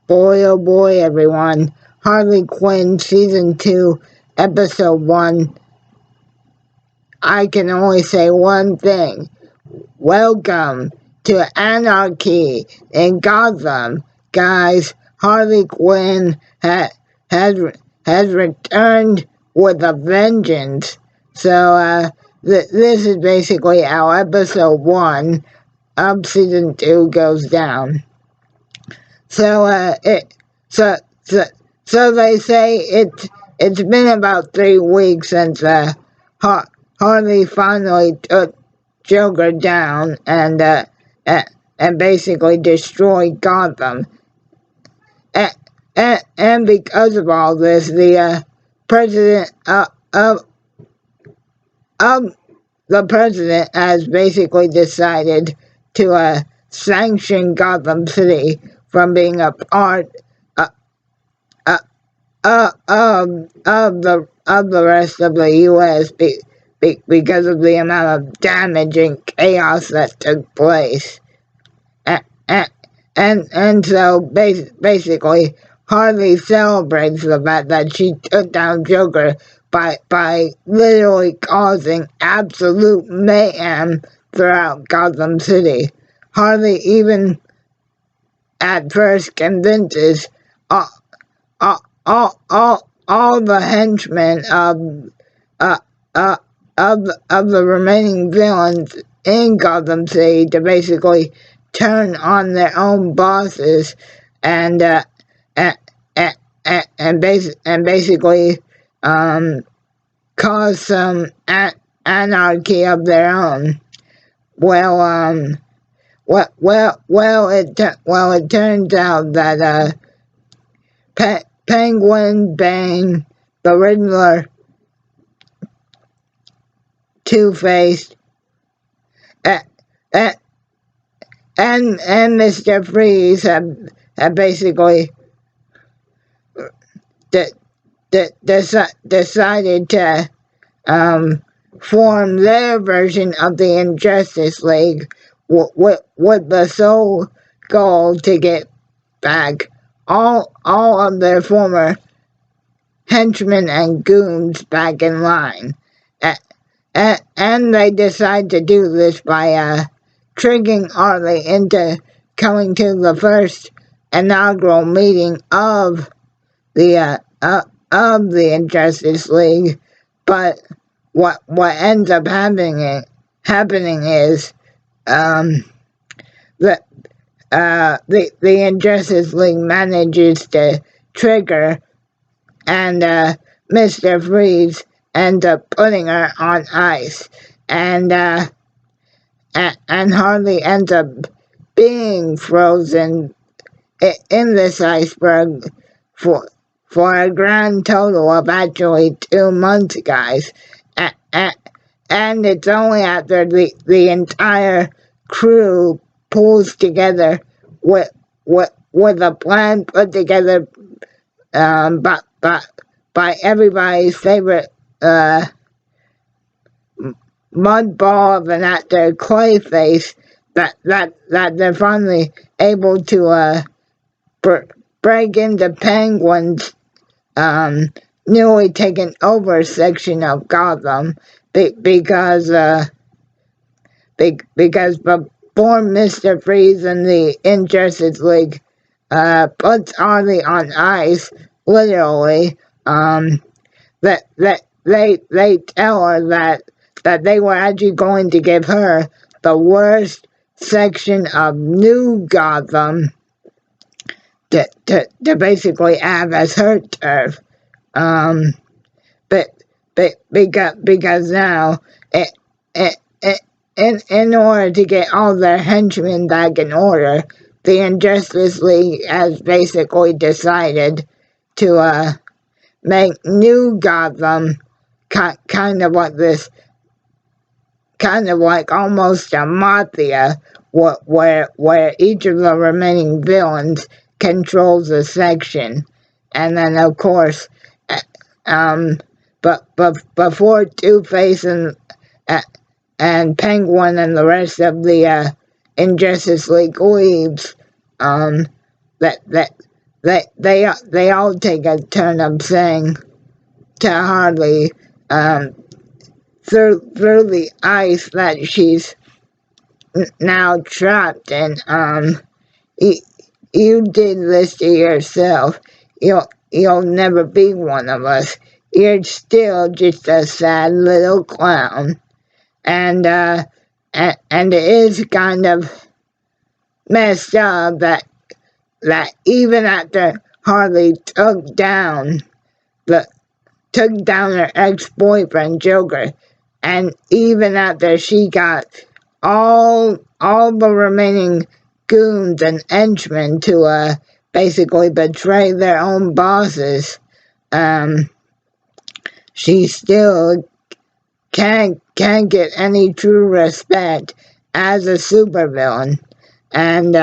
Boy, oh boy, everyone. Harley Quinn Season 2, Episode 1. I can only say one thing. Welcome to Anarchy in Gotham. Guys, Harley Quinn has, has returned with a vengeance. So, this is basically how Episode 1 of Season 2 goes down. So, so, so, so they say it's been about 3 weeks since Harley finally took Joker down and basically destroyed Gotham. And because of all this, the president of the president has basically decided to sanction Gotham City from being a part of the rest of the U.S. Because of the amount of damage and chaos that took place. And so basically, Harley celebrates the fact that she took down Joker by literally causing absolute mayhem throughout Gotham City. Harley even at first convinces all the henchmen of the remaining villains in Gotham City to basically turn on their own bosses and basically cause some anarchy of their own. It turns out that Penguin, Bane, the Riddler, Two-Face, and Mr. Freeze have basically decided to form their version of the Injustice League with the sole goal to get back all of their former henchmen and goons back in line. And they decide to do this by triggering Harley into coming to the first inaugural meeting of the Injustice League. But what ends up happening is the Injustice League manages to trigger, and Mr. Freeze ends up putting her on ice, and Harley ends up being frozen in this iceberg for a grand total of actually 2 months, guys. And it's only after the entire crew pulls together with a plan put together by everybody's favorite mudball of an actor, Clayface, that they're finally able to break into Penguin's newly taken over section of Gotham, because before Mr. Freeze and the Injustice League puts Harley on ice, literally, that they tell her that they were actually going to give her the worst section of New Gotham to basically have as her turf. Because now, in order to get all their henchmen back in order, the Injustice League has basically decided to make New Gotham kind of like almost a mafia, where each of the remaining villains controls a section. And then, of course, but before Two-Face and Penguin and the rest of the Injustice League leaves, they all take a turn of saying to Harley, um, through the ice that she's now trapped in. You, you did this to yourself. You'll never be one of us. You're still just a sad little clown. And it is kind of messed up that even after Harley the took down her ex-boyfriend Joker, and even after she got all the remaining goons and henchmen to basically betray their own bosses, she still can't get any true respect as a supervillain. And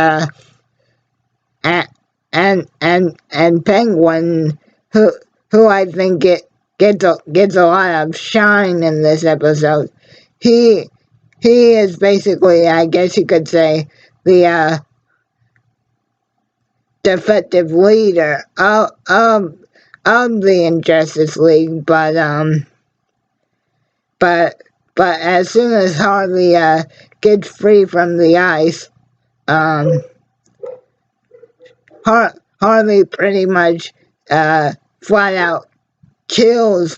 and and Penguin, who I think gets a lot of shine in this episode, he is basically, I guess you could say, the defective leader of the Injustice League, but as soon as Harley gets free from the ice, Harley pretty much flat out kills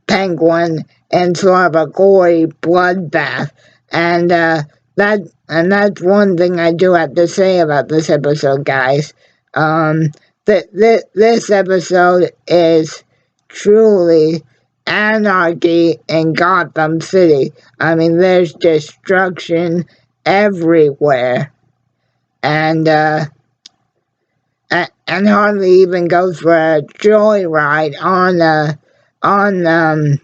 Penguin in sort of a gory bloodbath, and that's one thing I do have to say about this episode, guys. This episode is truly anarchy in Gotham City. I mean, there's destruction everywhere, and Harley even goes for a joyride on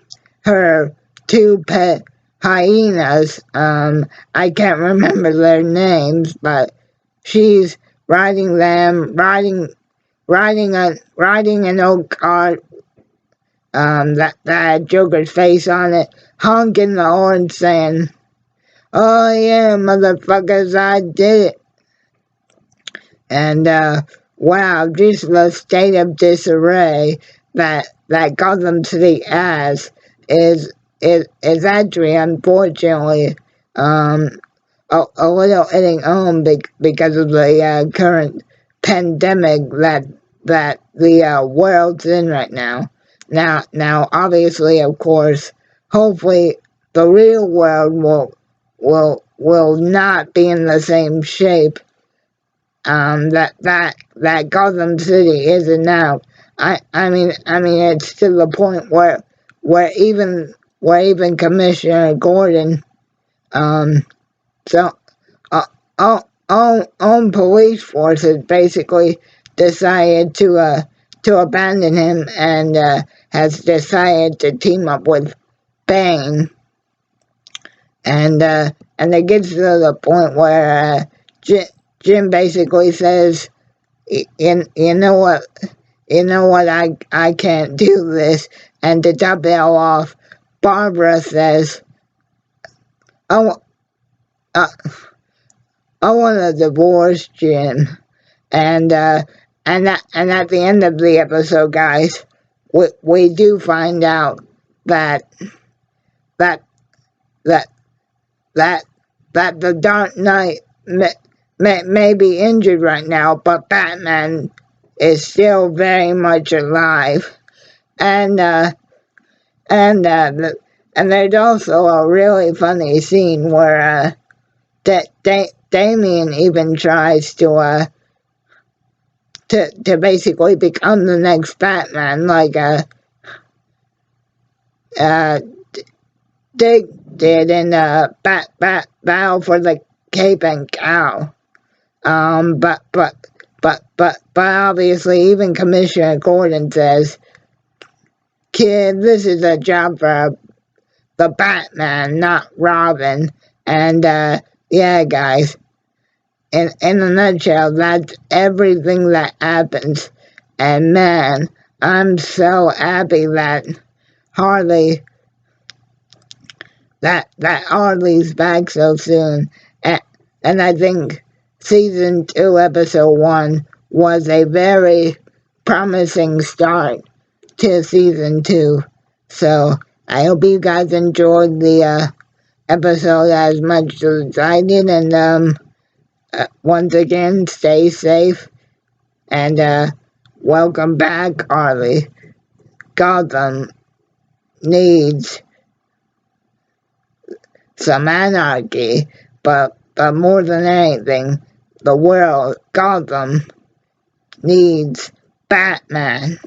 her two pet hyenas. I can't remember their names, but she's riding them, riding an old cart that had Joker's face on it, honking the horn, saying, "Oh yeah, motherfuckers, I did it." And wow, just the state of disarray that Gotham City has is actually, unfortunately, a little hitting home because of the current pandemic that the world's in right now. Now, obviously, of course, hopefully, the real world will not be in the same shape that Gotham City is in now. I mean it's to the point where even Commissioner Gordon so own police forces basically decided to abandon him, and has decided to team up with Bane, and it gets to the point where Jim basically says, you know what, I can't do this. And to top it all off, Barbara says, I want a divorce, Jim. And at the end of the episode, guys, we do find out that the Dark Knight may be injured right now, but Batman is still very much alive. And there's also a really funny scene where Damian even tries to basically become the next Batman, like Dick did in Battle for the Cape and Cow. But obviously, even Commissioner Gordon says, "Kid, this is a job for the Batman, not Robin." And yeah, guys, in a nutshell, that's everything that happens. And man, I'm so happy that Harley's back so soon. And I think Season 2, Episode 1 was a very promising start to season 2. So I hope you guys enjoyed the episode as much as I did, and once again, stay safe, and welcome back, Harley. Gotham needs some anarchy, but more than anything, the world, Gotham, needs Batman.